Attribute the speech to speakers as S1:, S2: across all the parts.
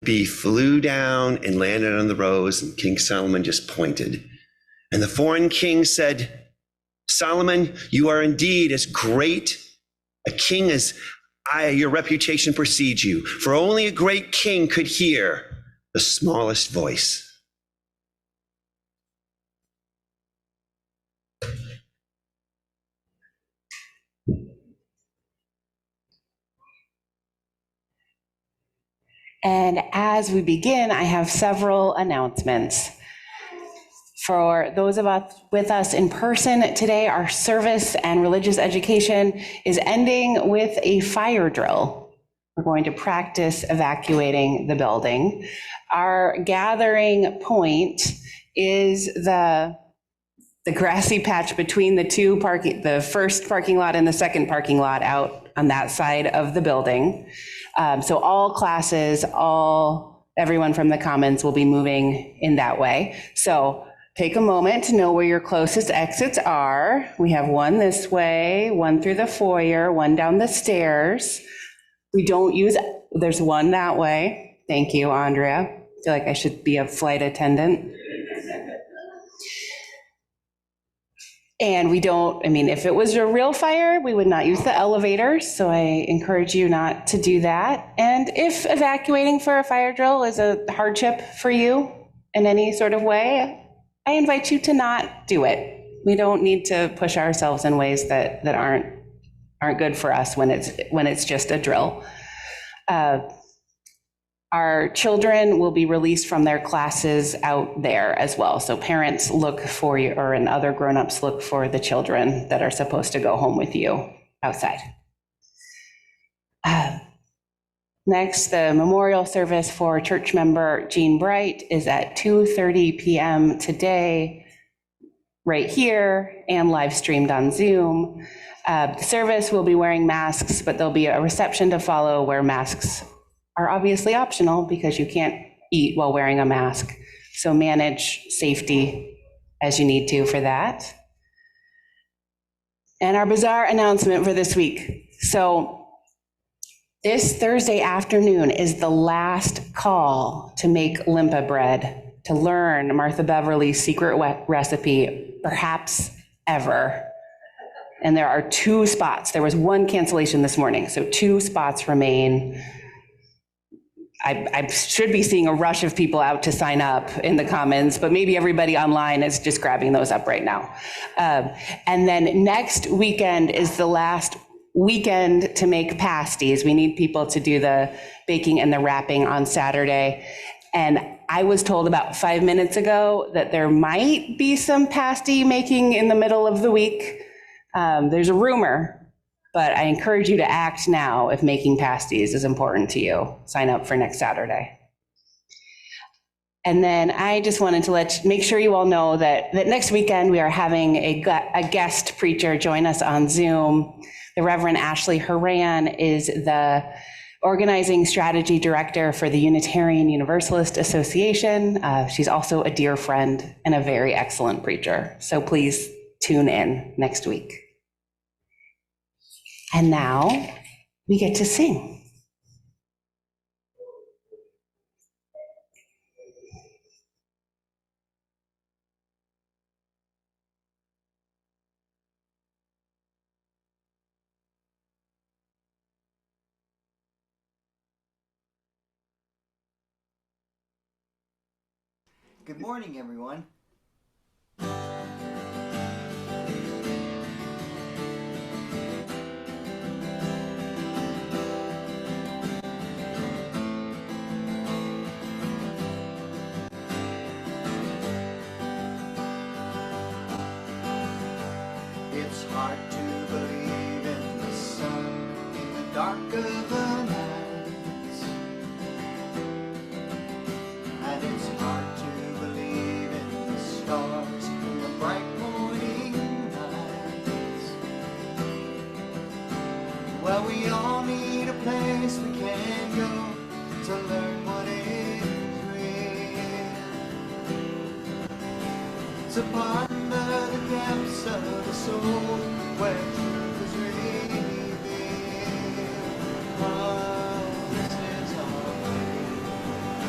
S1: bee flew down and landed on the rose, and King Solomon just pointed. And the foreign king said, Solomon, you are indeed as great a king as your reputation precedes you, for only a great king could hear the smallest voice.
S2: And as we begin, I have several announcements. For those of us with us in person today, our service and religious education is ending with a fire drill. We're going to practice evacuating the building. Our gathering point is the grassy patch between the first parking lot and the second parking lot out on that side of the building. So all classes, everyone from the Commons will be moving in that way. So take a moment to know where your closest exits are. We have one this way, one through the foyer, one down the stairs. There's one that way. Thank you, Andrea. I feel like I should be a flight attendant. And if it was a real fire, we would not use the elevators, so I encourage you not to do that. And if evacuating for a fire drill is a hardship for you in any sort of way, I invite you to not do it. We don't need to push ourselves in ways that aren't good for us when it's just a drill. Our children will be released from their classes out there as well. So parents look for you, and other grown-ups look for the children that are supposed to go home with you outside. Next, the memorial service for church member Jean Bright is at 2:30 p.m. today, right here, and live streamed on Zoom. The service will be wearing masks, but there'll be a reception to follow where masks are obviously optional because you can't eat while wearing a mask. So manage safety as you need to for that. And our bizarre announcement for this week. So this Thursday afternoon is the last call to make limpa bread, to learn Martha Beverly's secret recipe, perhaps ever. And there are 2 spots. There was 1 cancellation this morning, so 2 spots remain. I should be seeing a rush of people out to sign up in the Commons, but maybe everybody online is just grabbing those up right now. And then next weekend is the last weekend to make pasties. We need people to do the baking and the wrapping on Saturday. And I was told about 5 minutes ago that there might be some pasty making in the middle of the week. There's a rumor. But I encourage you to act now if making pasties is important to you. Sign up for next Saturday. And then I just wanted to make sure you all know that next weekend we are having a guest preacher join us on Zoom. The Reverend Ashley Horan is the organizing strategy director for the Unitarian Universalist Association. She's also a dear friend and a very excellent preacher. So please tune in next week. And now we get to sing.
S3: Good morning, everyone. It's hard to believe in the sun in the dark of the night, and it's hard to believe in the stars in the bright morning lights. Well, we all need a place we can go to learn what is real, to ponder the depths of the soul where truth is revealed. Oh, this is our way.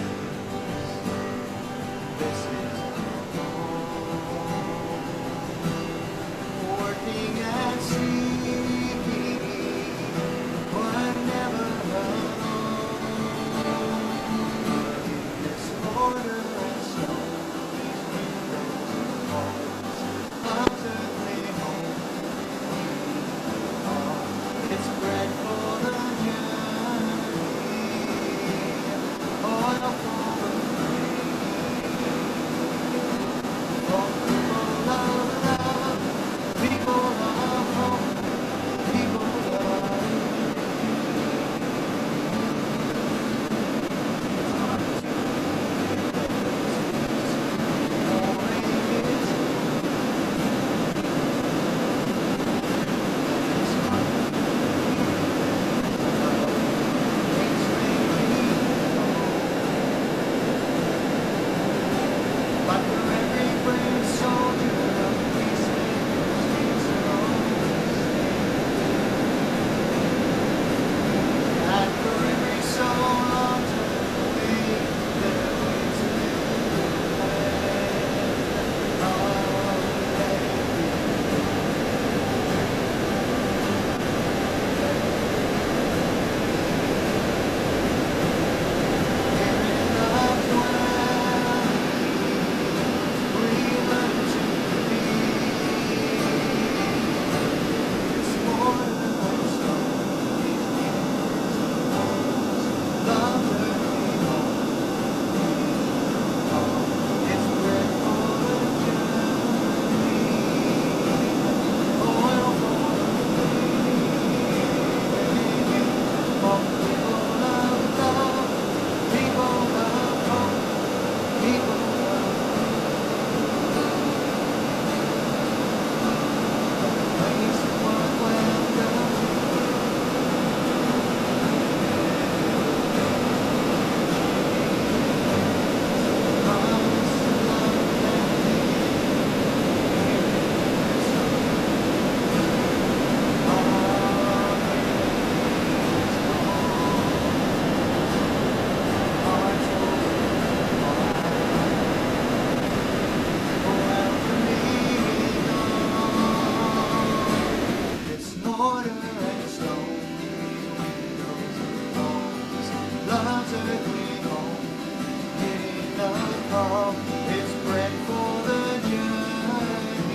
S3: alcohol, it's bread for the journey,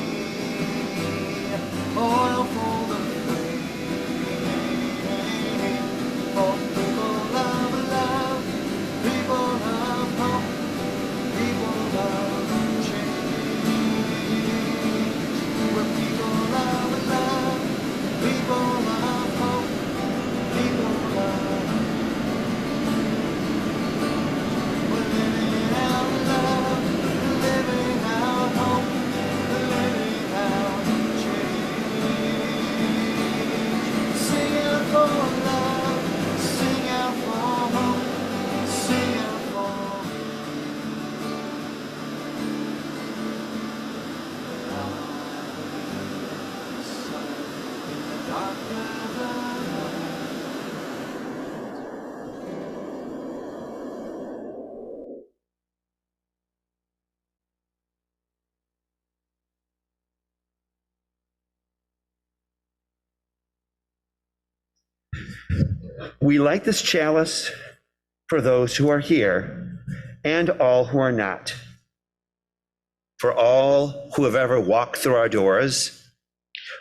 S3: oil for the flame, for people of love, people of hope, people of change. We're people of love, people of hope, people of we're living out love, living out hope, living out change. Sing out for love, sing out for hope, sing out for sun in the dark of the night.
S1: We light this chalice for those who are here and all who are not, for all who have ever walked through our doors,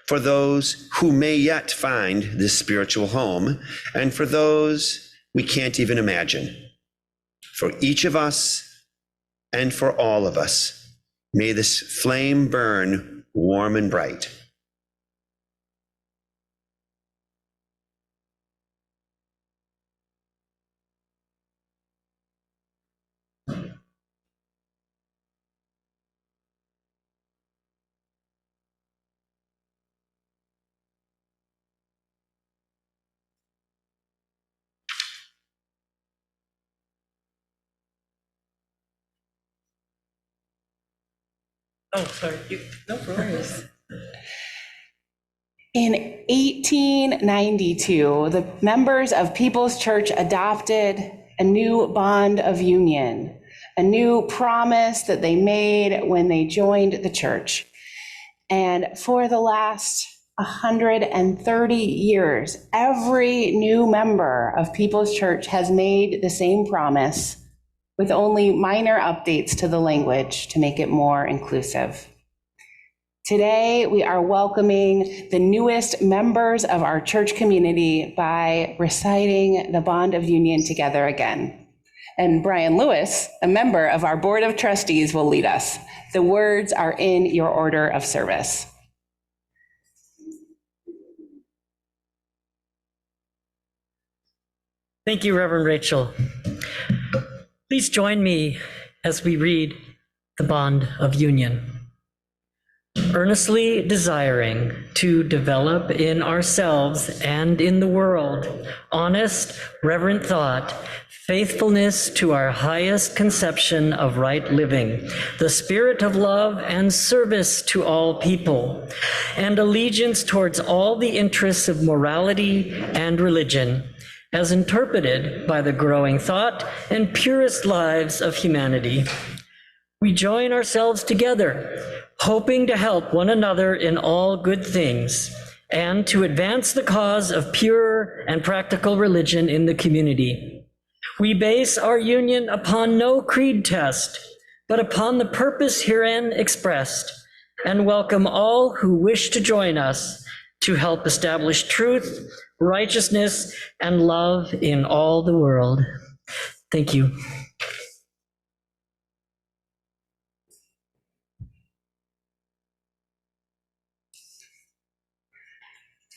S1: for those who may yet find this spiritual home, and for those we can't even imagine. For each of us and for all of us, may this flame burn warm and bright.
S4: Oh, sorry. No worries.
S2: In 1892, the members of People's Church adopted a new bond of union, a new promise that they made when they joined the church. And for the last 130 years, every new member of People's Church has made the same promise with only minor updates to the language to make it more inclusive. Today, we are welcoming the newest members of our church community by reciting the Bond of Union together again. And Brian Lewis, a member of our Board of Trustees, will lead us. The words are in your order of service.
S4: Thank you, Reverend Rachel. Please join me as we read the Bond of Union. Earnestly desiring to develop in ourselves and in the world honest, reverent thought, faithfulness to our highest conception of right living, the spirit of love and service to all people, and allegiance towards all the interests of morality and religion, as interpreted by the growing thought and purest lives of humanity. We join ourselves together, hoping to help one another in all good things, and to advance the cause of pure and practical religion in the community. We base our union upon no creed test, but upon the purpose herein expressed, and welcome all who wish to join us to help establish truth, righteousness, and love in all the world. Thank you.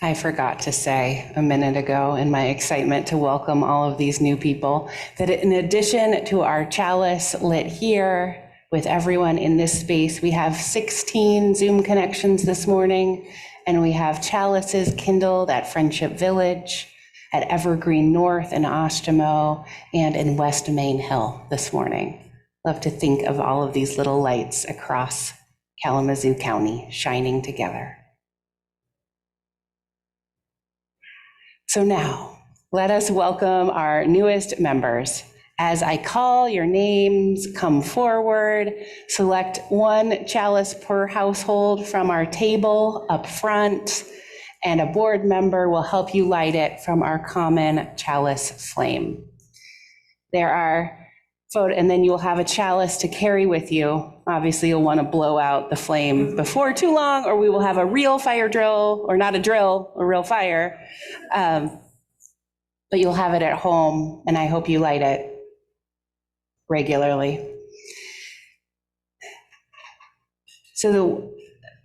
S2: I forgot to say a minute ago in my excitement to welcome all of these new people that in addition to our chalice lit here with everyone in this space, we have 16 Zoom connections this morning, and we have chalices kindled at Friendship Village, at Evergreen North in Ostamo, and in West Main Hill this morning. Love to think of all of these little lights across Kalamazoo County shining together. So now, let us welcome our newest members. As I call your names, come forward, select one chalice per household from our table up front, and a board member will help you light it from our common chalice flame. There are photo, and then you'll have a chalice to carry with you. Obviously, you'll want to blow out the flame before too long, or we will have a real fire drill, or not a drill, a real fire. But you'll have it at home, and I hope you light it regularly. So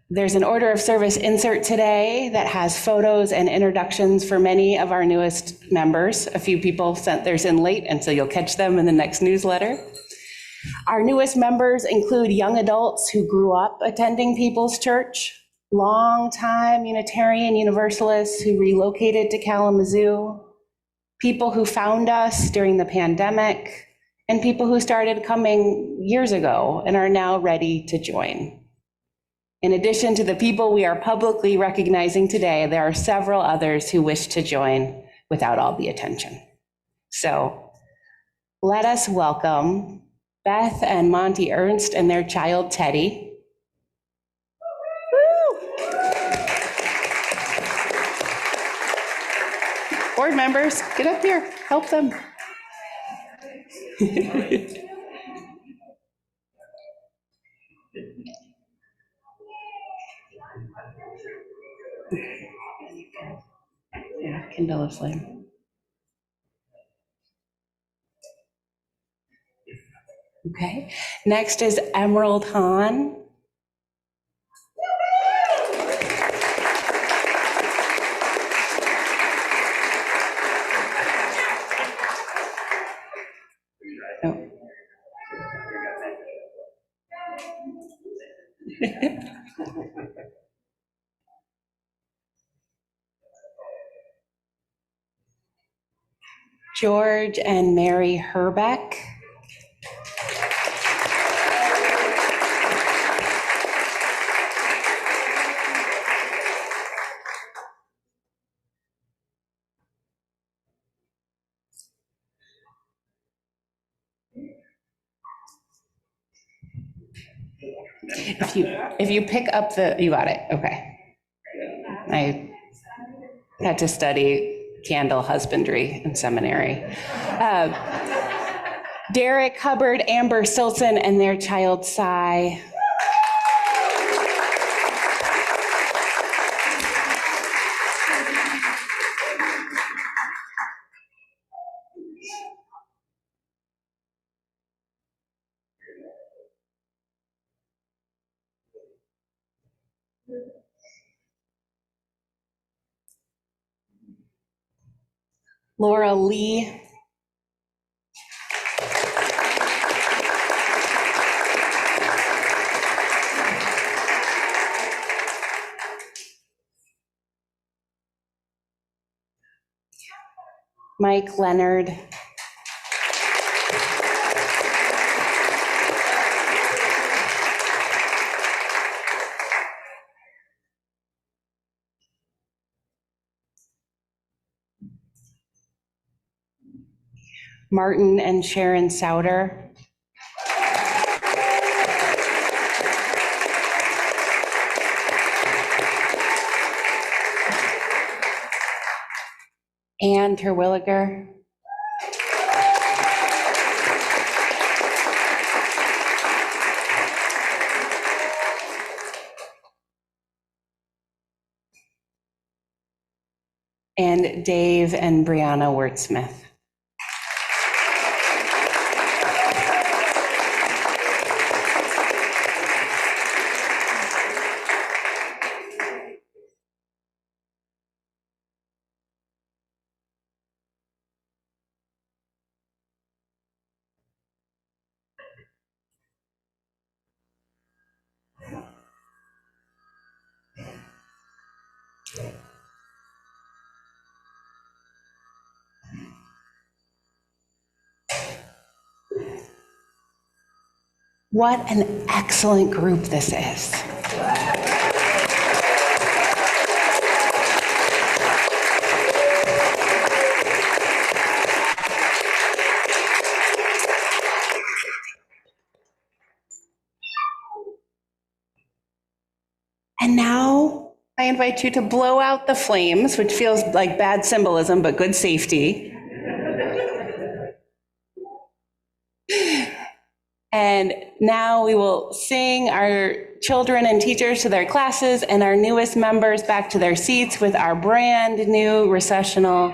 S2: there's an order of service insert today that has photos and introductions for many of our newest members. A few people sent theirs in late, and so you'll catch them in the next newsletter. Our newest members include young adults who grew up attending People's Church, longtime Unitarian Universalists who relocated to Kalamazoo, people who found us during the pandemic, and people who started coming years ago and are now ready to join. In addition to the people we are publicly recognizing today, there are several others who wish to join without all the attention. So let us welcome Beth and Monty Ernst and their child, Teddy. Woo! Board members, get up here, help them. Yeah, kindle a flame. Okay, next is Emerald Hahn. Oh. George and Mary Herbeck. If you pick up you got it, okay. I had to study candle husbandry in seminary. Derek Hubbard, Amber Silson, and their child, Cy. Laura Lee. Mike Leonard. Martin and Sharon Souter. Ann Terwilliger. And Dave and Brianna Wertsmith. What an excellent group this is. And now I invite you to blow out the flames, which feels like bad symbolism, but good safety. And now we will sing our children and teachers to their classes and our newest members back to their seats with our brand new recessional.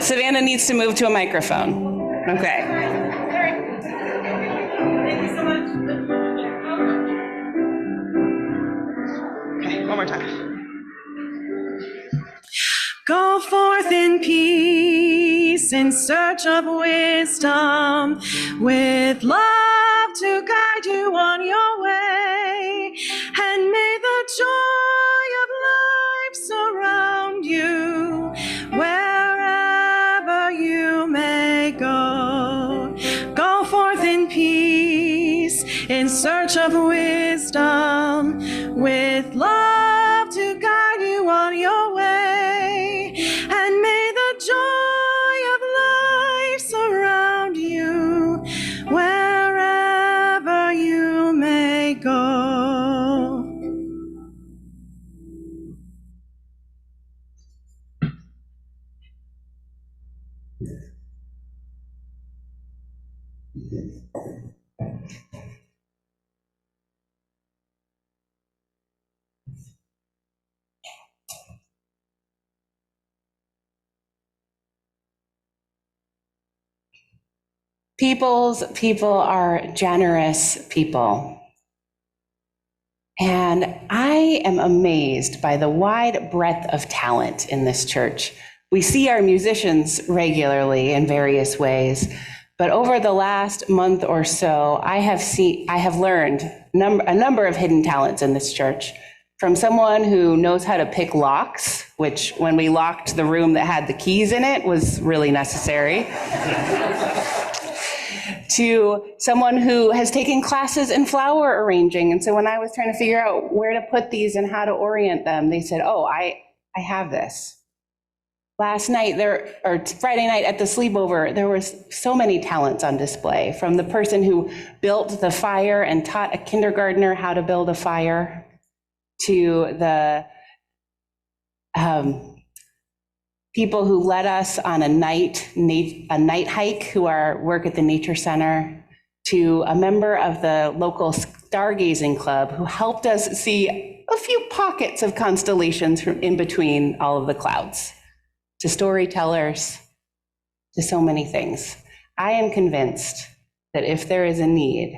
S2: Savannah needs to move to a microphone. Okay. Thank you so much. Okay, one more time.
S5: Go forth in peace in search of wisdom, with love to guide you on your way. And may the joy of life surround you wherever you may go. Go forth in peace in search of wisdom, with love to guide you on your way. And may the joy of life surround you wherever you may go.
S2: People are generous people. And I am amazed by the wide breadth of talent in this church. We see our musicians regularly in various ways, but over the last month or so, I have learned a number of hidden talents in this church. From someone who knows how to pick locks, which when we locked the room that had the keys in it was really necessary, to someone who has taken classes in flower arranging. And so when I was trying to figure out where to put these and how to orient them, they said, oh, I have this. Last night, Friday night at the sleepover, there was so many talents on display, from the person who built the fire and taught a kindergartner how to build a fire, to the people who led us on a night hike who work at the Nature Center, to a member of the local stargazing club who helped us see a few pockets of constellations from in between all of the clouds, to storytellers, to so many things. I am convinced that if there is a need,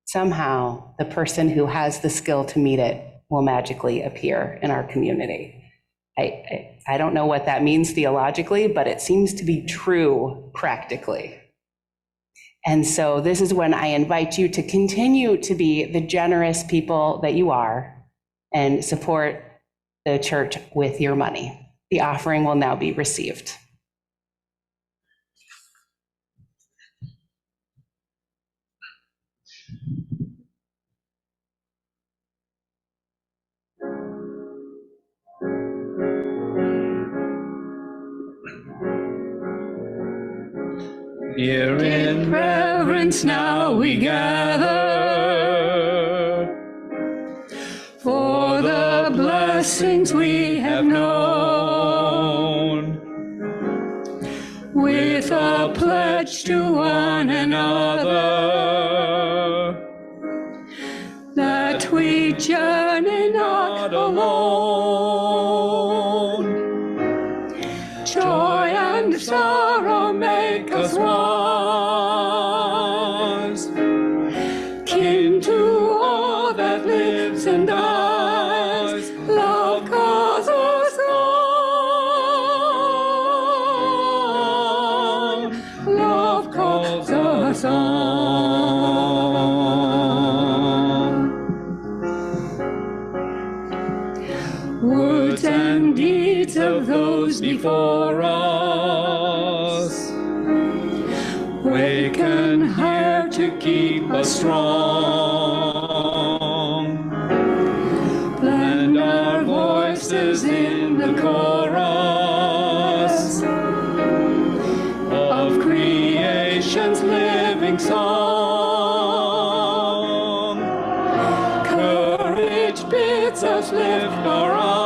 S2: somehow the person who has the skill to meet it will magically appear in our community. I don't know what that means theologically, but it seems to be true practically. And so this is when I invite you to continue to be the generous people that you are and support the church with your money. The offering will now be received.
S6: Here in reverence now we gather, for the blessings we have known, with a pledge to one another, that we journey not alone. Joy and sorrow make us wise, kin to all that lives and dies. Love calls us on, love calls us on. Words and deeds of those before us waken here to keep us strong. Blend our voices in the chorus of creation's living song. Courage bids us lift our eyes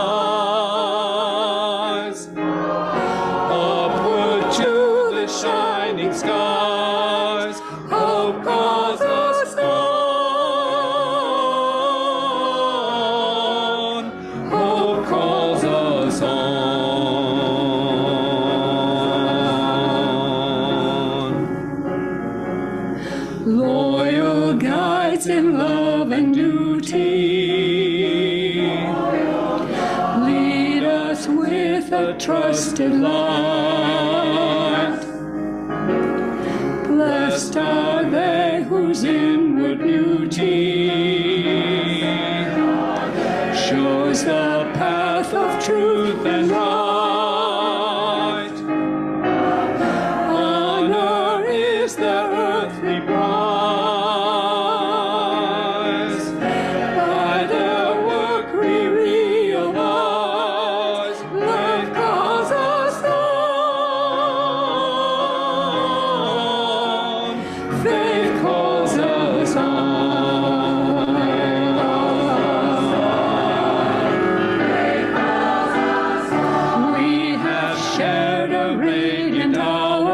S6: upward to the shining sky. guides in love and duty. Lead us with a trusted light. Blessed are they whose inward beauty shows the path of truth and right. Honor is their earthly prize. By their work we realize life calls us on. Faith calls us on. We have shared a radiant hour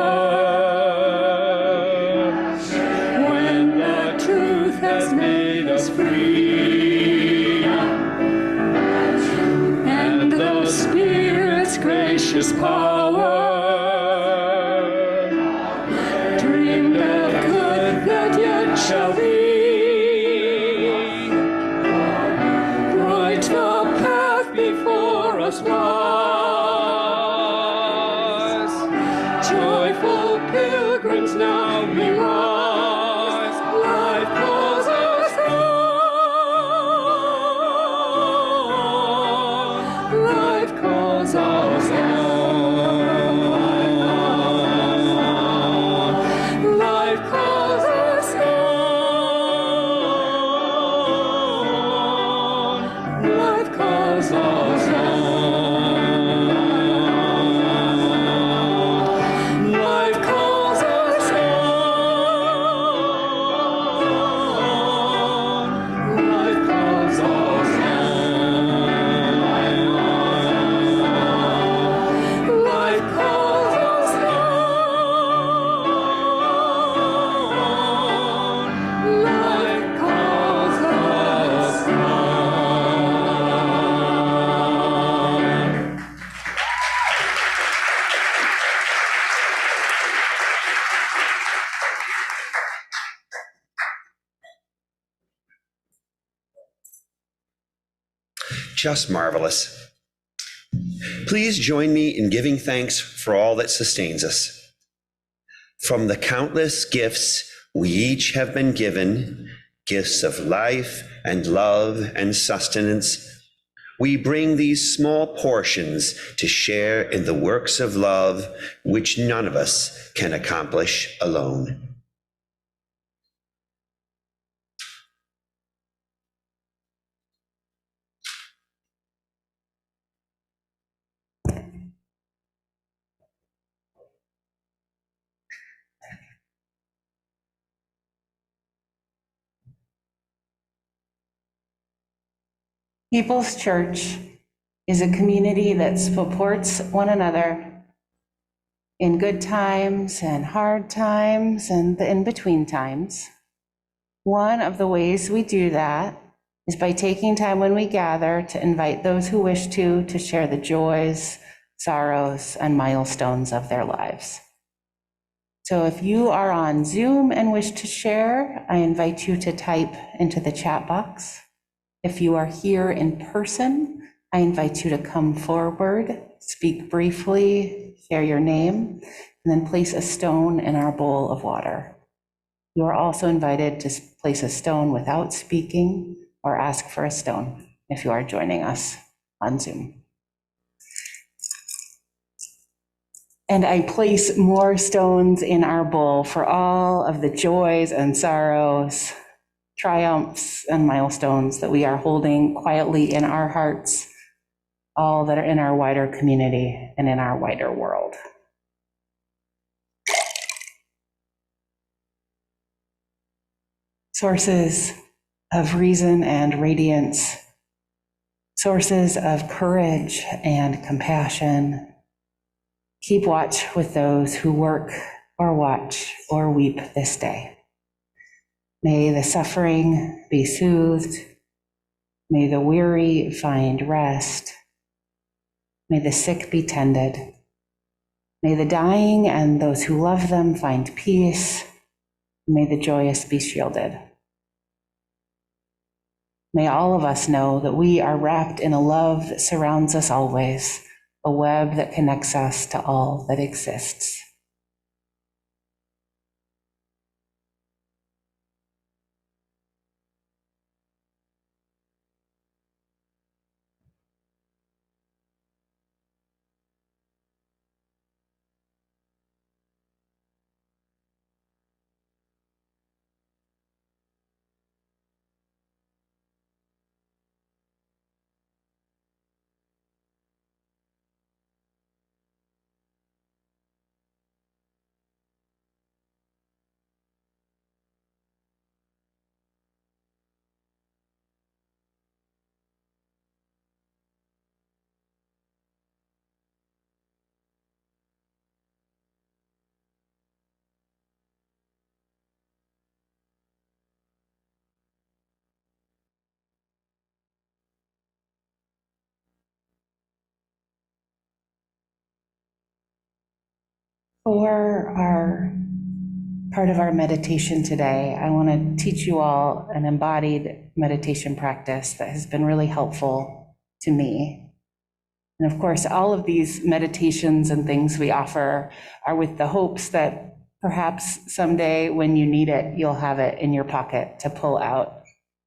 S6: when the truth has made us free, and the Spirit's gracious power dreamed of good that yet shall be. Bright the path before us lies. Joyful pilgrims now we rise. Life calls us on. Life calls us on. Life calls us on. Life calls us on. Life calls us on. Life calls us on. Life calls us on. Life calls us on.
S1: Just marvelous. Please join me in giving thanks for all that sustains us. From the countless gifts we each have been given, gifts of life and love and sustenance, we bring these small portions to share in the works of love which none of us can accomplish alone.
S2: People's Church is a community that supports one another in good times and hard times and the in-between times. One of the ways we do that is by taking time when we gather to invite those who wish to share the joys, sorrows, and milestones of their lives. So if you are on Zoom and wish to share, I invite you to type into the chat box. If you are here in person, I invite you to come forward, speak briefly, share your name, and then place a stone in our bowl of water. You are also invited to place a stone without speaking or ask for a stone if you are joining us on Zoom. And I place more stones in our bowl for all of the joys and sorrows, triumphs and milestones that we are holding quietly in our hearts, all that are in our wider community and in our wider world. Sources of reason and radiance, sources of courage and compassion. Keep watch with those who work or watch or weep this day. May the suffering be soothed. May the weary find rest. May the sick be tended. May the dying and those who love them find peace. May the joyous be shielded. May all of us know that we are wrapped in a love that surrounds us always, a web that connects us to all that exists. For our part of our meditation today, I want to teach you all an embodied meditation practice that has been really helpful to me. And of course, all of these meditations and things we offer are with the hopes that perhaps someday when you need it, you'll have it in your pocket to pull out.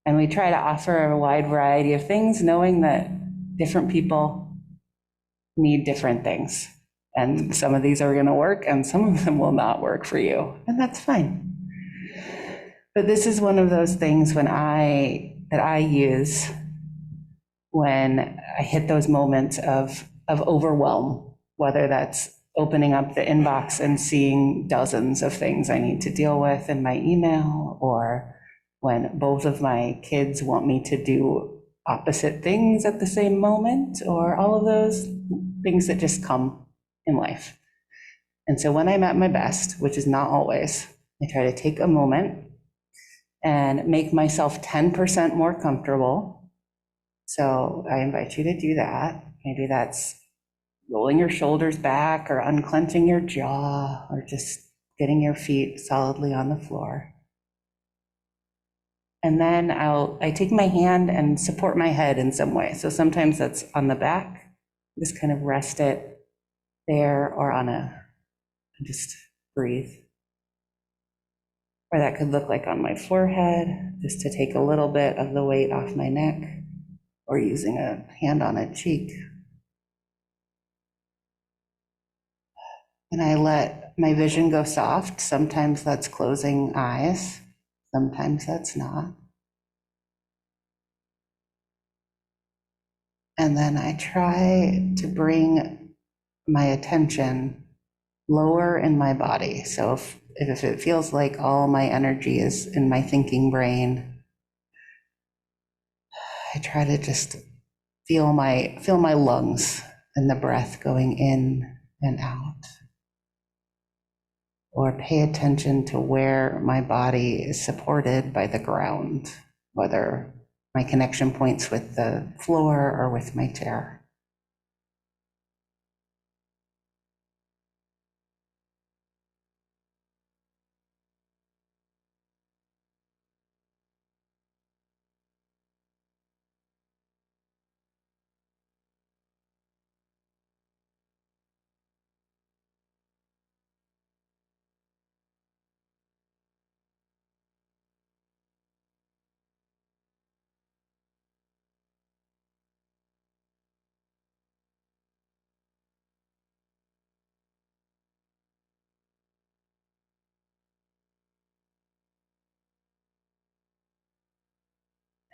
S2: And we try to offer a wide variety of things, knowing that different people need different things. And some of these are going to work and some of them will not work for you. And that's fine. But this is one of those things that I use when I hit those moments of overwhelm, whether that's opening up the inbox and seeing dozens of things I need to deal with in my email, or when both of my kids want me to do opposite things at the same moment, or all of those things that just come in life. And so when I'm at my best, which is not always, I try to take a moment and make myself 10% more comfortable. So I invite you to do that. Maybe that's rolling your shoulders back or unclenching your jaw or just getting your feet solidly on the floor. And then I take my hand and support my head in some way. So sometimes that's on the back, just kind of rest it there, or just breathe. Or that could look like on my forehead, just to take a little bit of the weight off my neck, or using a hand on a cheek. And I let my vision go soft. Sometimes that's closing eyes, sometimes that's not. And then I try to bring my attention lower in my body. So if it feels like all my energy is in my thinking brain, I try to just feel my lungs and the breath going in and out. Or pay attention to where my body is supported by the ground, whether my connection points with the floor or with my chair.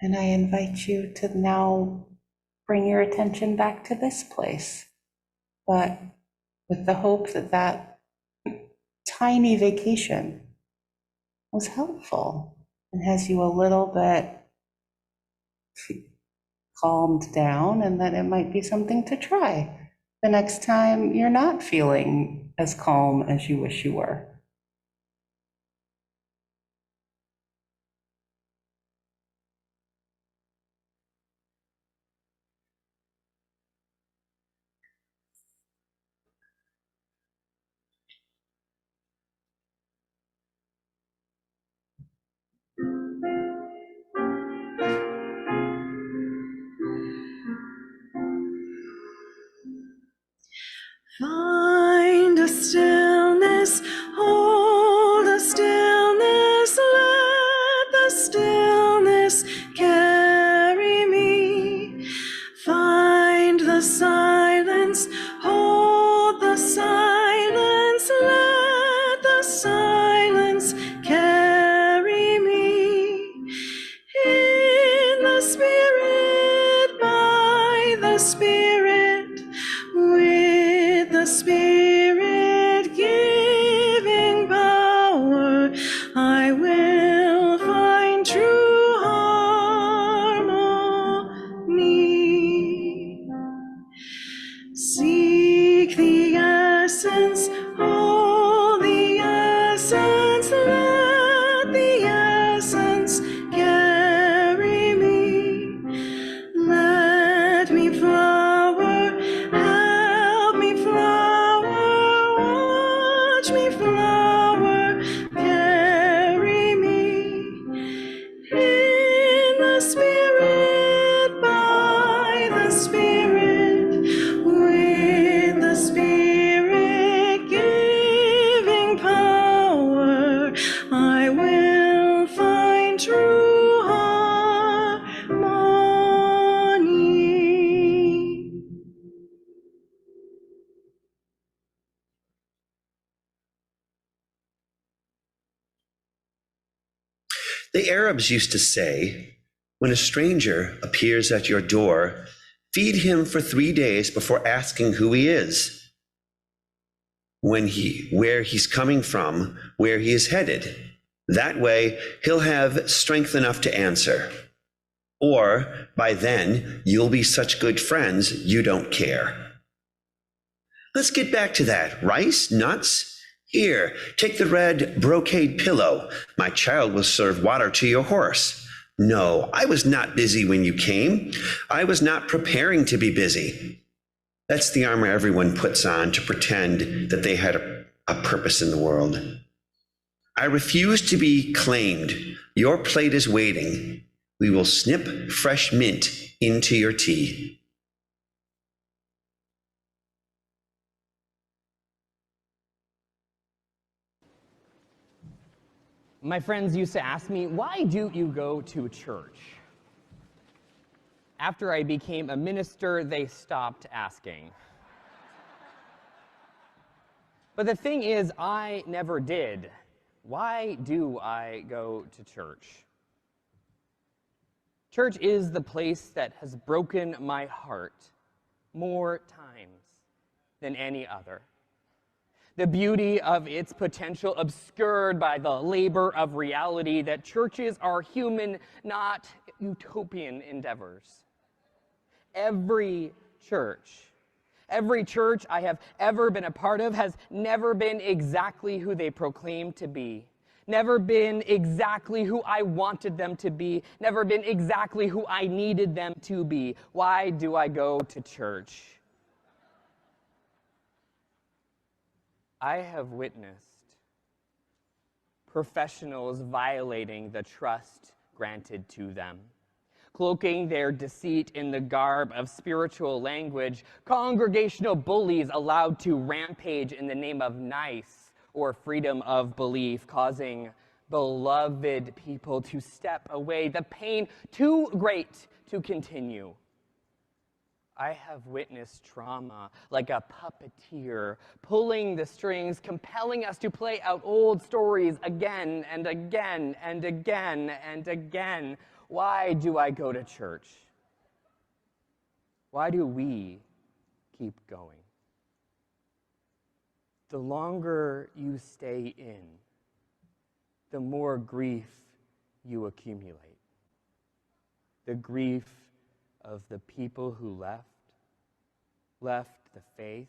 S2: And I invite you to now bring your attention back to this place, but with the hope that that tiny vacation was helpful and has you a little bit calmed down, and that it might be something to try the next time you're not feeling as calm as you wish you were.
S1: The Arabs used to say, when a stranger appears at your door, feed him for 3 days before asking who he is, where he's coming from, where he is headed. That way, he'll have strength enough to answer. Or by then, you'll be such good friends, you don't care. Let's get back to that. Rice? Nuts? Here, take the red brocade pillow. My child will serve water to your horse. No, I was not busy when you came. I was not preparing to be busy. That's the armor everyone puts on to pretend that they had a purpose in the world. I refuse to be claimed. Your plate is waiting. We will snip fresh mint into your tea.
S7: My friends used to ask me, why do you go to church? After I became a minister, they stopped asking. But the thing is, I never did. Why do I go to church? Church is the place that has broken my heart more times than any other. The beauty of its potential obscured by the labor of reality that churches are human, not utopian endeavors. Every church I have ever been a part of has never been exactly who they proclaim to be, never been exactly who I wanted them to be, never been exactly who I needed them to be. Why do I go to church? I have witnessed professionals violating the trust granted to them, cloaking their deceit in the garb of spiritual language, congregational bullies allowed to rampage in the name of nice or freedom of belief, causing beloved people to step away, the pain too great to continue. I have witnessed trauma like a puppeteer, pulling the strings, compelling us to play out old stories again and again and again and again. Why do I go to church? Why do we keep going? The longer you stay in, the more grief you accumulate. The grief of the people who left the faith,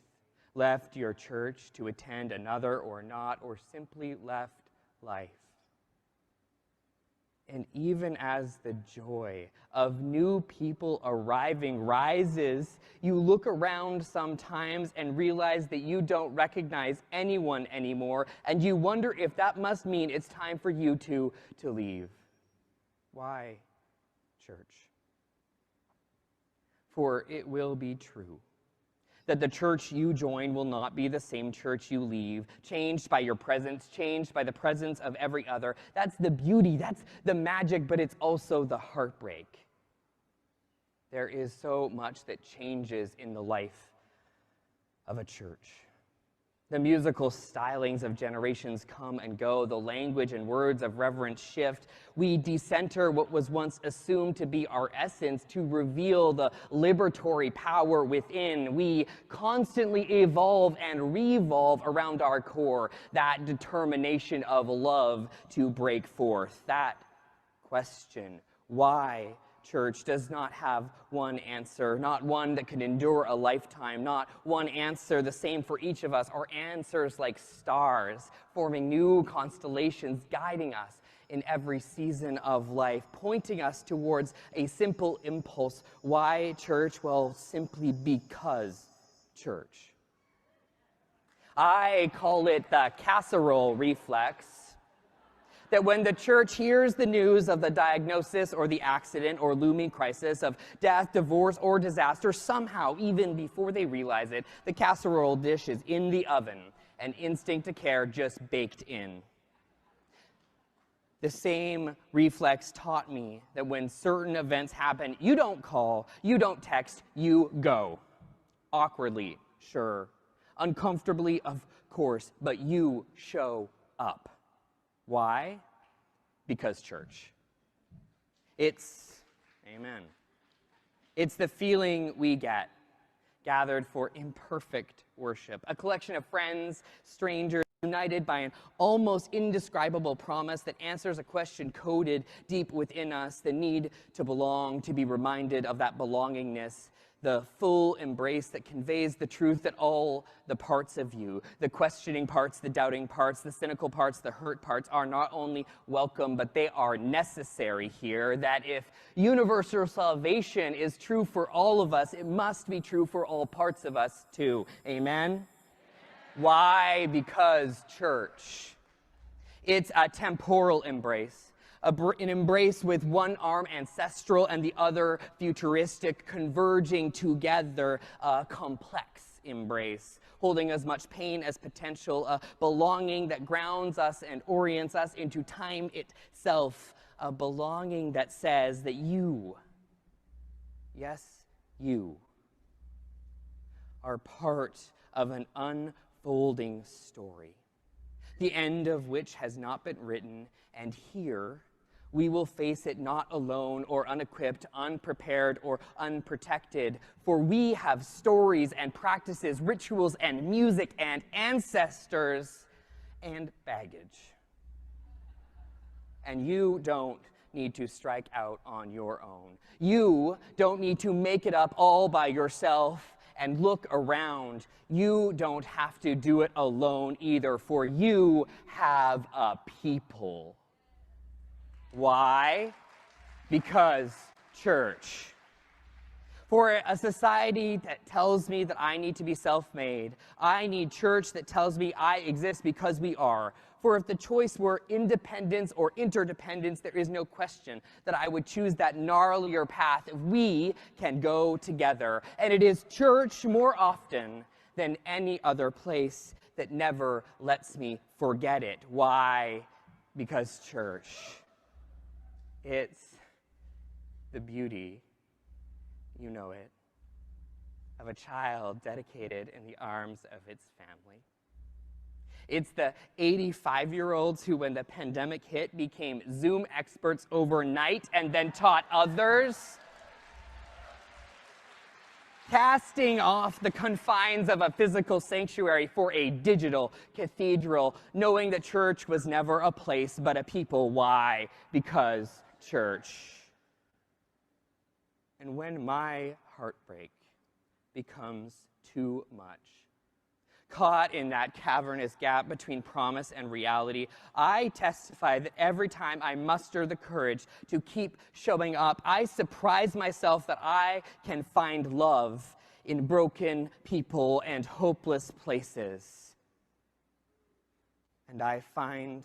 S7: left your church to attend another or not, or simply left life. And even as the joy of new people arriving rises, you look around sometimes and realize that you don't recognize anyone anymore, and you wonder if that must mean it's time for you to leave. Why, church? For it will be true that the church you join will not be the same church you leave, changed by your presence, changed by the presence of every other. That's the beauty, that's the magic, but it's also the heartbreak. There is so much that changes in the life of a church. The musical stylings of generations come and go. The language and words of reverence shift. We decenter what was once assumed to be our essence to reveal the liberatory power within. We constantly evolve and revolve around our core, that determination of love to break forth. That question, why church, does not have one answer, not one that could endure a lifetime, not one answer the same for each of us, or answers like stars, forming new constellations, guiding us in every season of life, pointing us towards a simple impulse. Why church? Well, simply because church. I call it the casserole reflex. That when the church hears the news of the diagnosis or the accident or looming crisis of death, divorce, or disaster, somehow, even before they realize it, the casserole dish is in the oven, an instinct to care just baked in. The same reflex taught me that when certain events happen, you don't call, you don't text, you go. Awkwardly, sure. Uncomfortably, of course, but you show up. Why? Because church. Amen. It's the feeling we get gathered for imperfect worship, a collection of friends, strangers, united by an almost indescribable promise that answers a question coded deep within us, the need to belong, to be reminded of that belongingness, the full embrace that conveys the truth that all the parts of you, the questioning parts, the doubting parts, the cynical parts, the hurt parts, are not only welcome, but they are necessary here, that if universal salvation is true for all of us, it must be true for all parts of us too. Amen? Why? Because church. It's a temporal embrace, an embrace with one arm ancestral and the other futuristic, converging together, a complex embrace, holding as much pain as potential, a belonging that grounds us and orients us into time itself, a belonging that says that you, yes, you, are part of an unfolding story, the end of which has not been written, and here we will face it not alone or unequipped, unprepared or unprotected, for we have stories and practices, rituals and music and ancestors and baggage. And you don't need to strike out on your own. You don't need to make it up all by yourself and look around. You don't have to do it alone either, for you have a people. Why? Because church. For a society that tells me that I need to be self-made, I need church that tells me I exist because we are. For if the choice were independence or interdependence, there is no question that I would choose that gnarlier path if we can go together. And it is church more often than any other place that never lets me forget it. Why? Because church. It's the beauty, you know it, of a child dedicated in the arms of its family. It's the 85-year-olds who, when the pandemic hit, became Zoom experts overnight and then taught others, casting off the confines of a physical sanctuary for a digital cathedral, knowing that church was never a place but a people. Why? Because church. And when my heartbreak becomes too much, caught in that cavernous gap between promise and reality, I testify that every time I muster the courage to keep showing up, I surprise myself that I can find love in broken people and hopeless places. And I find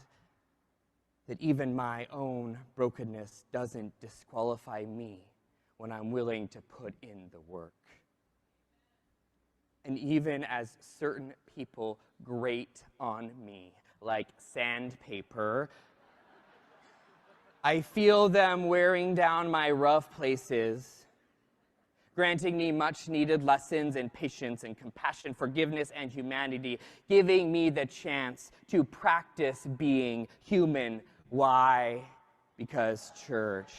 S7: that even my own brokenness doesn't disqualify me when I'm willing to put in the work. And even as certain people grate on me, like sandpaper, I feel them wearing down my rough places, granting me much-needed lessons in patience and compassion, forgiveness and humanity, giving me the chance to practice being human. Why? Because church.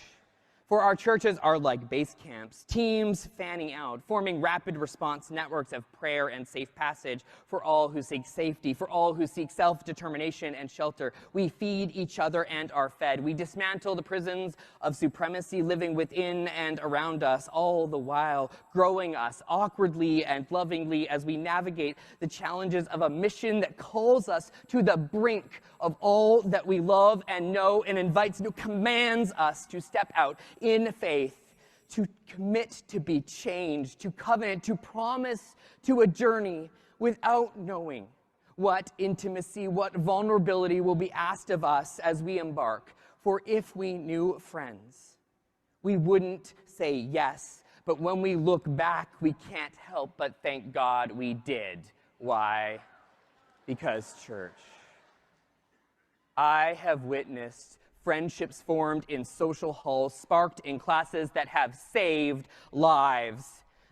S7: For our churches are like base camps, teams fanning out, forming rapid response networks of prayer and safe passage for all who seek safety, for all who seek self-determination and shelter. We feed each other and are fed. We dismantle the prisons of supremacy living within and around us, all the while growing us awkwardly and lovingly as we navigate the challenges of a mission that calls us to the brink of all that we love and know and invites, commands us to step out in faith, to commit to be changed, to covenant, to promise to a journey without knowing what intimacy, what vulnerability will be asked of us as we embark. For if we knew friends, we wouldn't say yes, but when we look back, we can't help but thank God we did. Why? Because church. I have witnessed friendships formed in social halls, sparked in classes that have saved lives.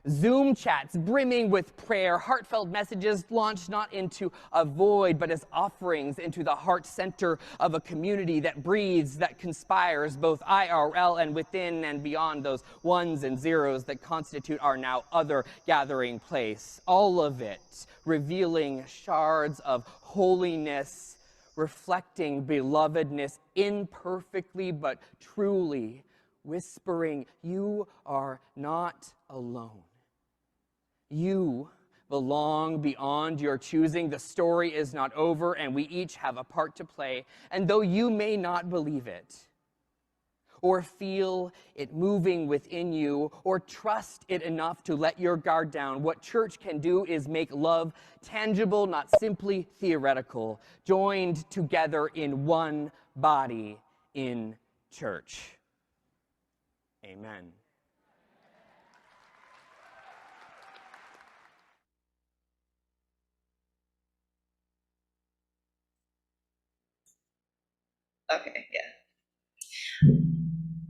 S7: Zoom chats brimming with prayer, heartfelt messages launched not into a void, but as offerings into the heart center of a community that breathes, that conspires, both IRL and within and beyond those ones and zeros that constitute our now other gathering place. All of it revealing shards of holiness, reflecting belovedness imperfectly but truly, whispering, you are not alone. You belong beyond your choosing. The story is not over, and we each have a part to play. And though you may not believe it, or feel it moving within you, or trust it enough to let your guard down, what church can do is make love tangible, not simply theoretical, joined together in one body in church. Amen.
S5: Okay, yeah.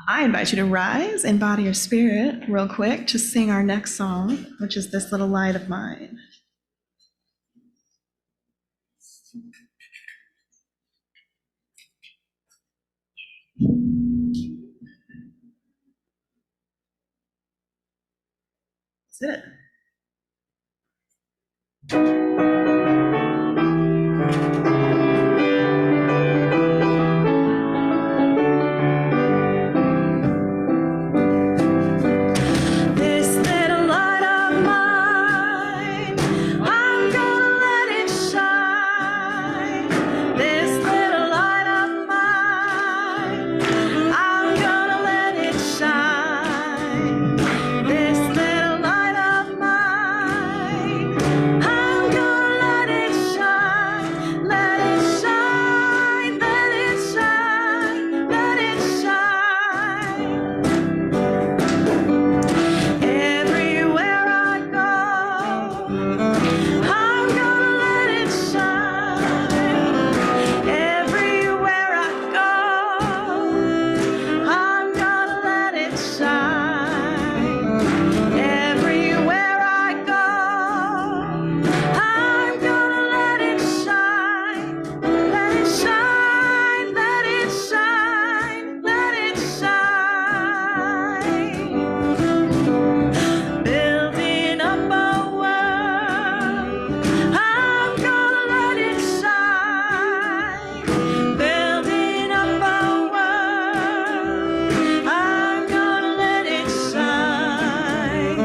S5: I invite you to rise in body or spirit real quick to sing our next song, which is This Little Light of Mine. That's it. This little light of mine, I'm gonna let it shine. This little light of mine, I'm gonna let it shine. This little light of mine, I'm gonna let it shine. Let it shine, let it shine, let it shine. Everywhere I go, I'm gonna let it shine. Everywhere I go, I'm gonna let it shine. Everywhere I go, I'm gonna let it shine. Let it shine, let it shine, let it shine. Building up a world, I'm gonna let it shine. Building up a world, I'm gonna let it shine.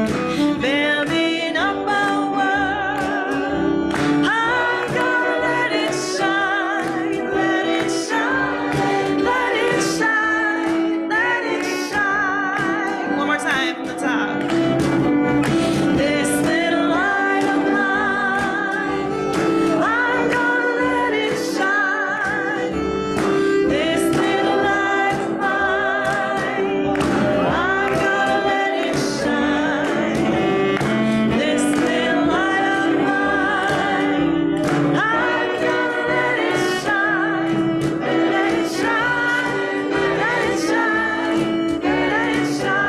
S5: Building up a world, I'm gonna let it shine. Let it shine, let it shine, let it shine. One more time from the top. This little light of mine, I'm gonna let it shine. This little light of mine, I'm gonna let it shine. This little light of mine, I'm gonna let it shine. Let it shine, let it shine, let it shine.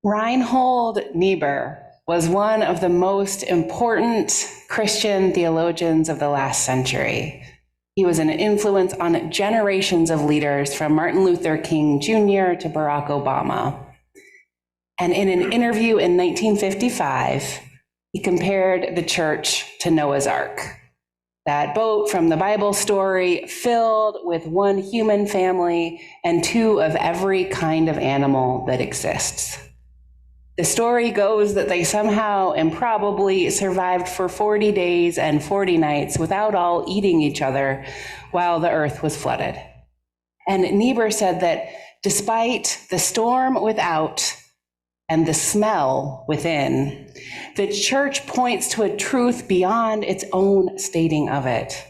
S2: Reinhold Niebuhr was one of the most important Christian theologians of the last century. He was an influence on generations of leaders from Martin Luther King Jr. to Barack Obama. And in an interview in 1955, he compared the church to Noah's Ark, that boat from the Bible story filled with one human family and two of every kind of animal that exists. The story goes that they somehow improbably survived for 40 days and 40 nights without all eating each other while the earth was flooded. And Niebuhr said that despite the storm without and the smell within, the church points to a truth beyond its own stating of it.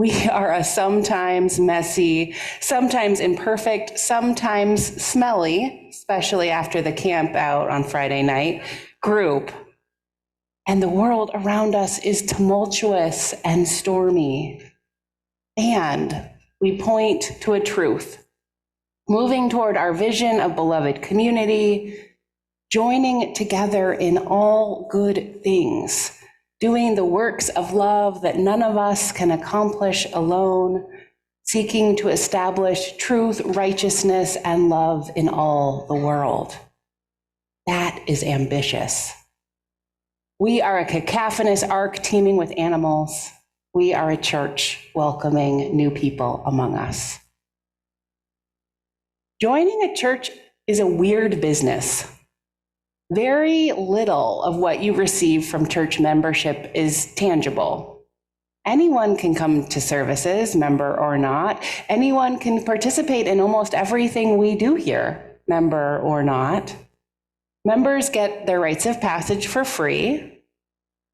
S2: We are a sometimes messy, sometimes imperfect, sometimes smelly, especially after the camp out on Friday night, group. And the world around us is tumultuous and stormy. And we point to a truth, moving toward our vision of beloved community, joining together in all good things, doing the works of love that none of us can accomplish alone, seeking to establish truth, righteousness, and love in all the world. That is ambitious. We are a cacophonous ark teeming with animals. We are a church welcoming new people among us. Joining a church is a weird business. Very little of what you receive from church membership is tangible. Anyone can come to services, member or not. Anyone can participate in almost everything we do here, member or not. Members get their rites of passage for free,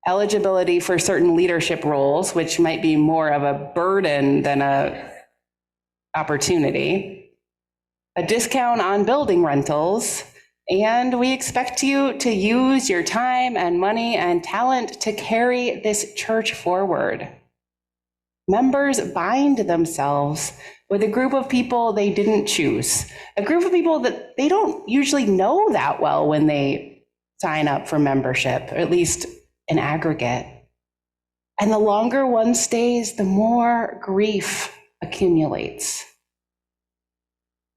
S2: eligibility for certain leadership roles, which might be more of a burden than a opportunity, a discount on building rentals, and we expect you to use your time and money and talent to carry this church forward. Members bind themselves with a group of people they didn't choose, a group of people that they don't usually know that well when they sign up for membership, or at least in aggregate. And the longer one stays, the more grief accumulates.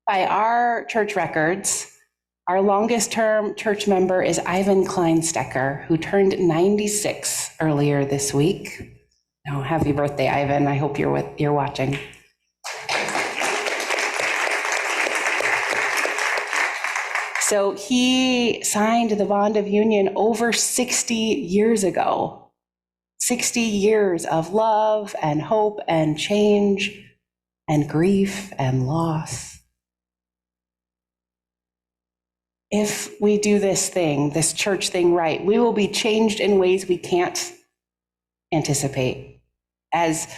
S2: By our church records, our longest term church member is Ivan Kleinstecker, who turned 96 earlier this week. Oh, happy birthday, Ivan. I hope you're watching. So he signed the bond of union over 60 years ago. 60 years of love and hope and change and grief and loss. If we do this thing, this church thing right, we will be changed in ways we can't anticipate. As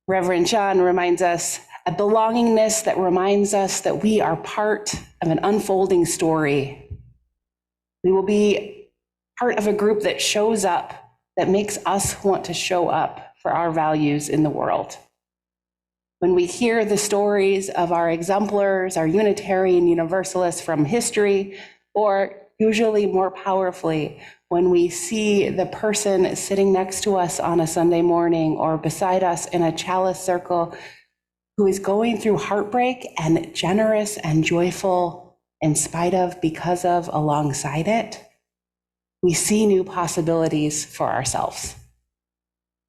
S2: Reverend John reminds us, a belongingness that reminds us that we are part of an unfolding story. We will be part of a group that shows up, that makes us want to show up for our values in the world. When we hear the stories of our exemplars, our Unitarian Universalists from history, or usually more powerfully, when we see the person sitting next to us on a Sunday morning or beside us in a chalice circle who is going through heartbreak and generous and joyful in spite of, because of, alongside it, we see new possibilities for ourselves.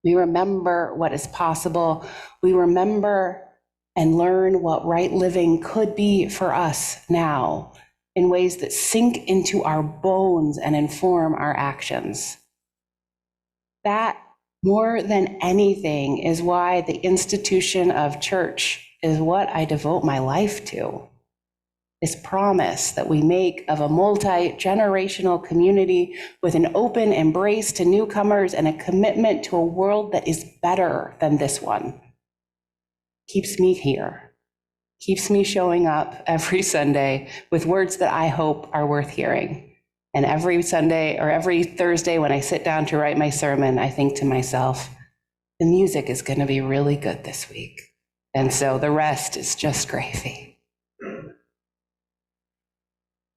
S2: We remember what is possible. We remember and learn what right living could be for us now in ways that sink into our bones and inform our actions. That, more than anything, is why the institution of church is what I devote my life to. This promise that we make of a multi-generational community with an open embrace to newcomers and a commitment to a world that is better than this one keeps me here, keeps me showing up every Sunday with words that I hope are worth hearing. And every Sunday or every Thursday when I sit down to write my sermon, I think to myself, the music is going to be really good this week. And so the rest is just gravy.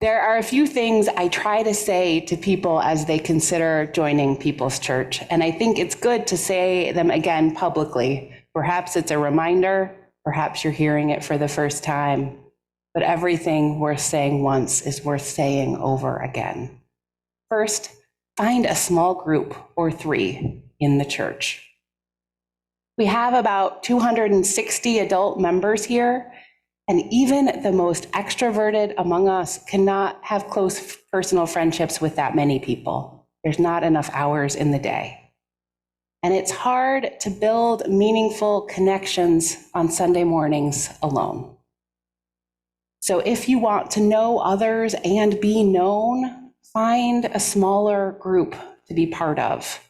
S2: There are a few things I try to say to people as they consider joining People's Church, and I think it's good to say them again publicly. Perhaps it's a reminder, perhaps you're hearing it for the first time, but everything worth saying once is worth saying over again. First, find a small group or 3 in the church. We have about 260 adult members here, and even the most extroverted among us cannot have close personal friendships with that many people. There's not enough hours in the day. And it's hard to build meaningful connections on Sunday mornings alone. So if you want to know others and be known, find a smaller group to be part of.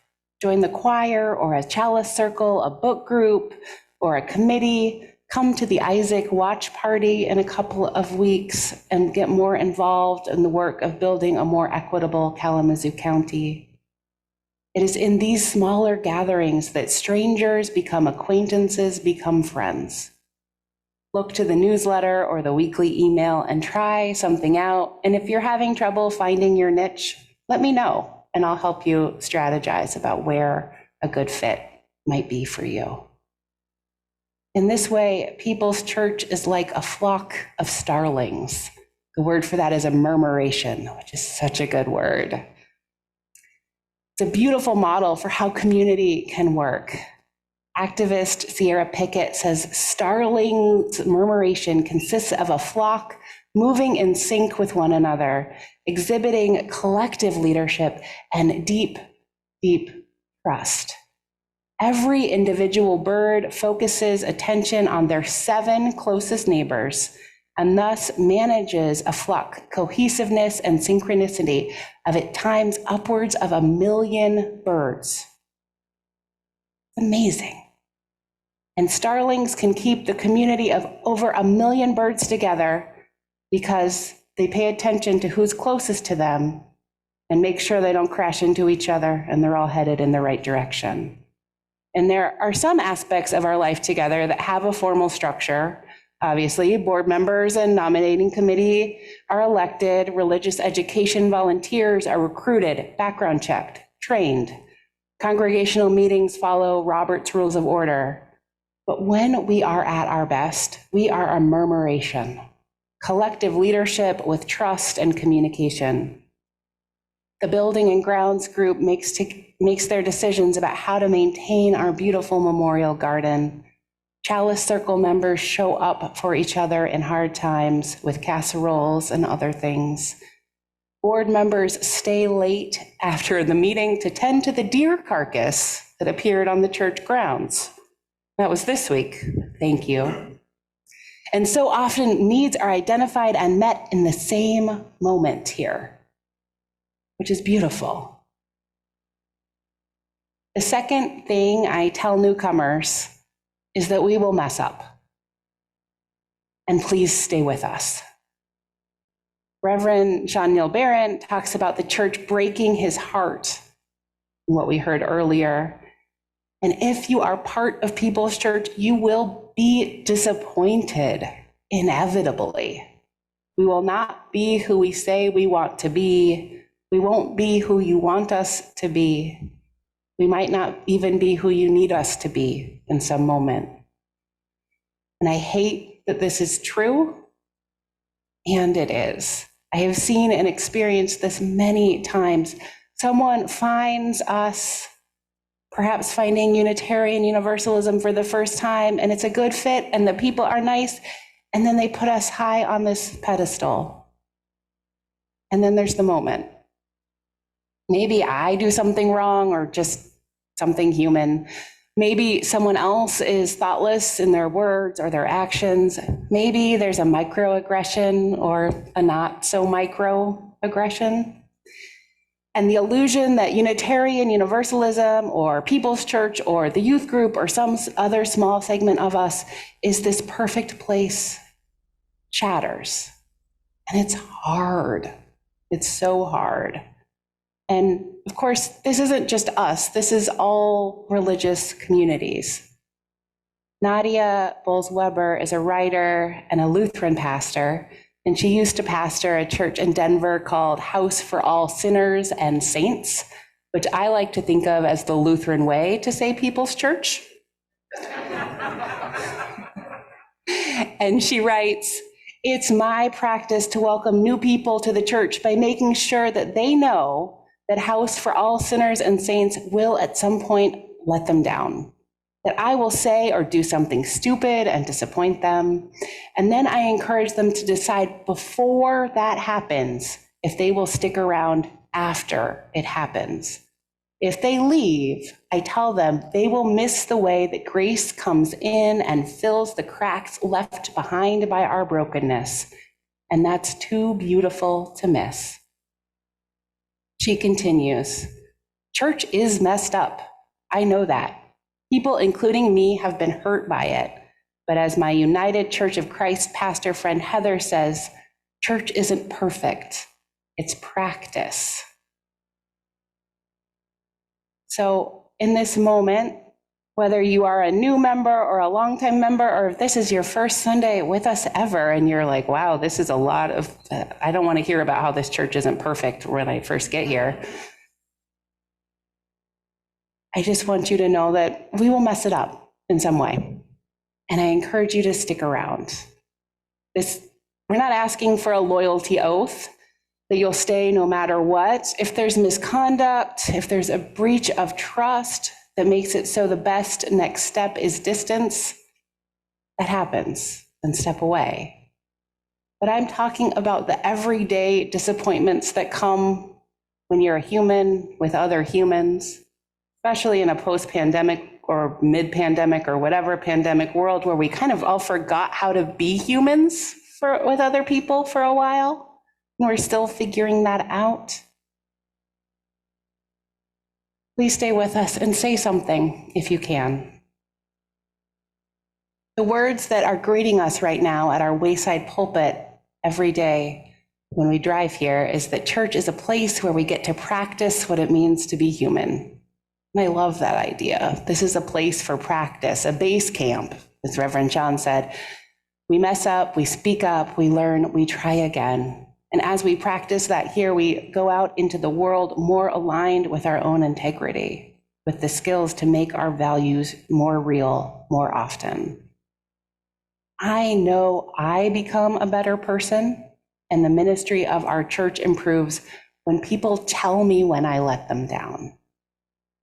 S2: Join the choir or a chalice circle, a book group, or a committee. Come to the Isaac Watch Party in a couple of weeks and get more involved in the work of building a more equitable Kalamazoo County. It is in these smaller gatherings that strangers become acquaintances, become friends. Look to the newsletter or the weekly email and try something out. And if you're having trouble finding your niche, let me know and I'll help you strategize about where a good fit might be for you. In this way, People's Church is like a flock of starlings. The word for that is a murmuration, which is such a good word. It's a beautiful model for how community can work. Activist Sierra Pickett says, starling's murmuration consists of a flock moving in sync with one another, exhibiting collective leadership and deep, deep trust. Every individual bird focuses attention on their 7 closest neighbors and thus manages a flock cohesiveness and synchronicity of at times upwards of 1 million birds. Amazing. And starlings can keep the community of over 1 million birds together because they pay attention to who's closest to them and make sure they don't crash into each other and they're all headed in the right direction. And there are some aspects of our life together that have a formal structure. Obviously, board members and nominating committee are elected, religious education volunteers are recruited, background checked, trained. Congregational meetings follow Robert's Rules of Order. But when we are at our best, we are a murmuration, collective leadership with trust and communication. The Building and Grounds group makes their decisions about how to maintain our beautiful memorial garden. Chalice Circle members show up for each other in hard times with casseroles and other things. Board members stay late after the meeting to tend to the deer carcass that appeared on the church grounds. That was this week. Thank you. And so often needs are identified and met in the same moment here, which is beautiful. The second thing I tell newcomers is that we will mess up. And please stay with us. Reverend Sean Neil Barron talks about the church breaking his heart, what we heard earlier. And if you are part of People's Church, you will be disappointed, inevitably. We will not be who we say we want to be. We won't be who you want us to be. We might not even be who you need us to be in some moment. And I hate that this is true, and it is. I have seen and experienced this many times. Someone finds us, perhaps finding Unitarian Universalism for the first time, and it's a good fit, and the people are nice, and then they put us high on this pedestal. And then there's the moment. Maybe I do something wrong or just something human. Maybe someone else is thoughtless in their words or their actions. Maybe there's a microaggression or a not so microaggression. And the illusion that Unitarian Universalism or People's Church or the youth group or some other small segment of us is this perfect place shatters. And it's hard. It's so hard. And of course, this isn't just us. This is all religious communities. Nadia Bowles-Weber is a writer and a Lutheran pastor, and she used to pastor a church in Denver called House for All Sinners and Saints, which I like to think of as the Lutheran way to say People's Church. And she writes, "It's my practice to welcome new people to the church by making sure that they know that House for All Sinners and Saints will at some point let them down, that I will say or do something stupid and disappoint them. And then I encourage them to decide before that happens if they will stick around after it happens. If they leave, I tell them they will miss the way that grace comes in and fills the cracks left behind by our brokenness. And that's too beautiful to miss." She continues, "Church is messed up I know that. People, including me, have been hurt by it. But as my United Church of Christ pastor friend Heather says, church isn't perfect. It's practice. So in this moment, whether you are a new member or a longtime member, or if this is your first Sunday with us ever, and you're like, wow, this is a lot of, I don't want to hear about how this church isn't perfect when I first get here. I just want you to know that we will mess it up in some way. And I encourage you to stick around. We're not asking for a loyalty oath that you'll stay no matter what. If there's misconduct, if there's a breach of trust that makes it so the best next step is distance, that happens, then step away. But I'm talking about the everyday disappointments that come when you're a human with other humans, especially in a post-pandemic or mid-pandemic or whatever pandemic world where we kind of all forgot how to be humans with other people for a while. And we're still figuring that out. Please stay with us and say something if you can. The words that are greeting us right now at our Wayside pulpit every day when we drive here is that church is a place where we get to practice what it means to be human. And I love that idea. This is a place for practice, a base camp, as Reverend John said. We mess up, we speak up, we learn, we try again. And as we practice that here, we go out into the world more aligned with our own integrity, with the skills to make our values more real more often. I know I become a better person, and the ministry of our church improves when people tell me when I let them down.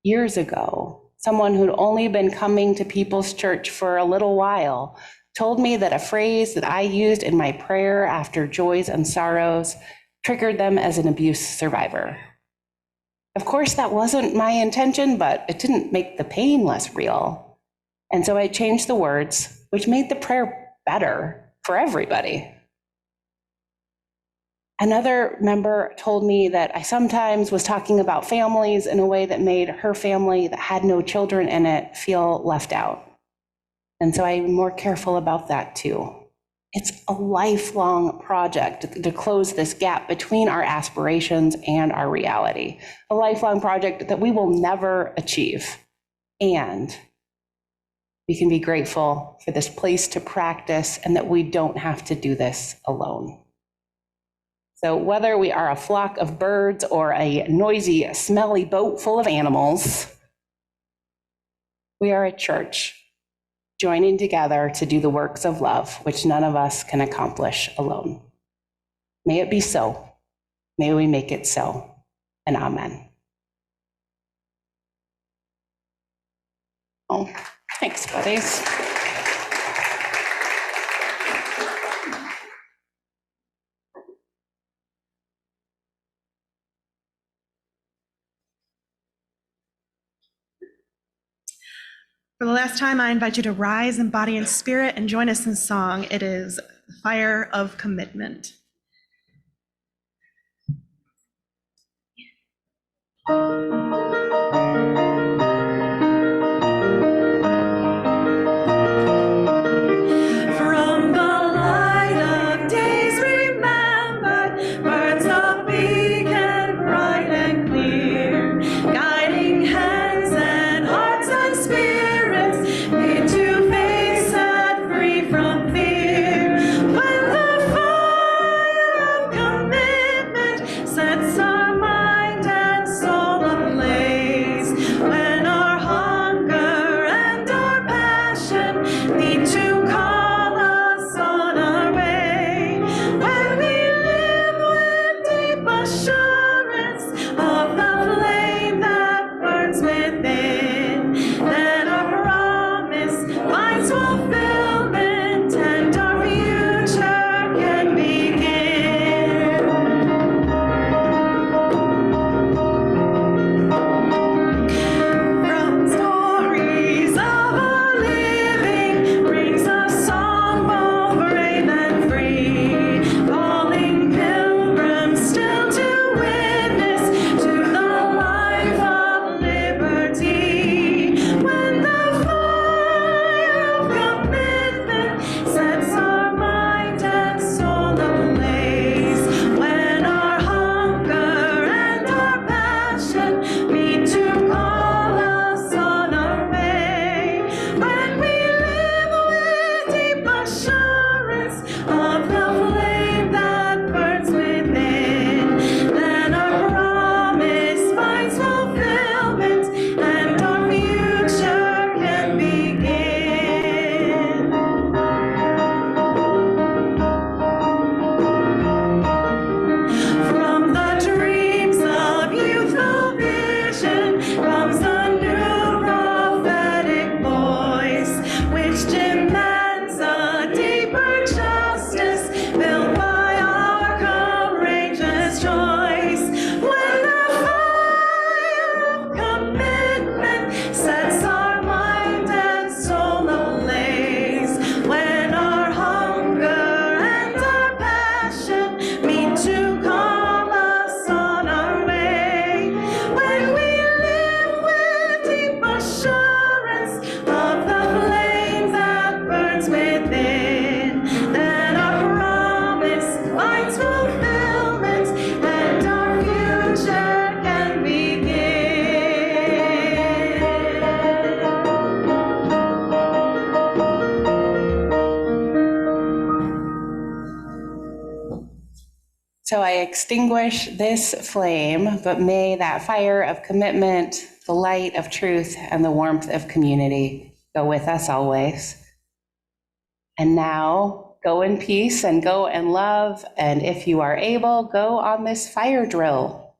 S2: Years ago, someone who'd only been coming to People's Church for a little while told me that a phrase that I used in my prayer after joys and sorrows triggered them as an abuse survivor. Of course, that wasn't my intention, but it didn't make the pain less real. And so I changed the words, which made the prayer better for everybody. Another member told me that I sometimes was talking about families in a way that made her family that had no children in it feel left out. And so I'm more careful about that too. It's a lifelong project to close this gap between our aspirations and our reality, a lifelong project that we will never achieve. And we can be grateful for this place to practice and that we don't have to do this alone. So whether we are a flock of birds or a noisy, smelly boat full of animals, we are a church joining together to do the works of love, which none of us can accomplish alone. May it be so. May we make it so. And amen. Oh, thanks, buddies.
S5: For the last time, I invite you to rise in body and spirit and join us in song. It is Fire of Commitment. From the light of days remembered, burns a beacon bright and clear, guiding hands and hearts and spirits into faith set free from fear. When the fire of commitment sets our mind and soul ablaze, when our hunger and our passion need to call us on our way, when we live with deep assurance of the flame that burns within, then our promise finds fulfillment and our future can begin. From stories of a living brings us which demands a deeper justice built by our courageous choice. When the fire of commitment sets our mind and soul ablaze, when our hunger and our passion meet to call us on our way, when we live with deep assurance of the flame that burns within, then our promise finds fulfillment and our future can begin.
S2: So I extinguish this flame, but may that fire of commitment, the light of truth, and the warmth of community go with us always. And now go in peace and go in love. And if you are able, go on this fire drill.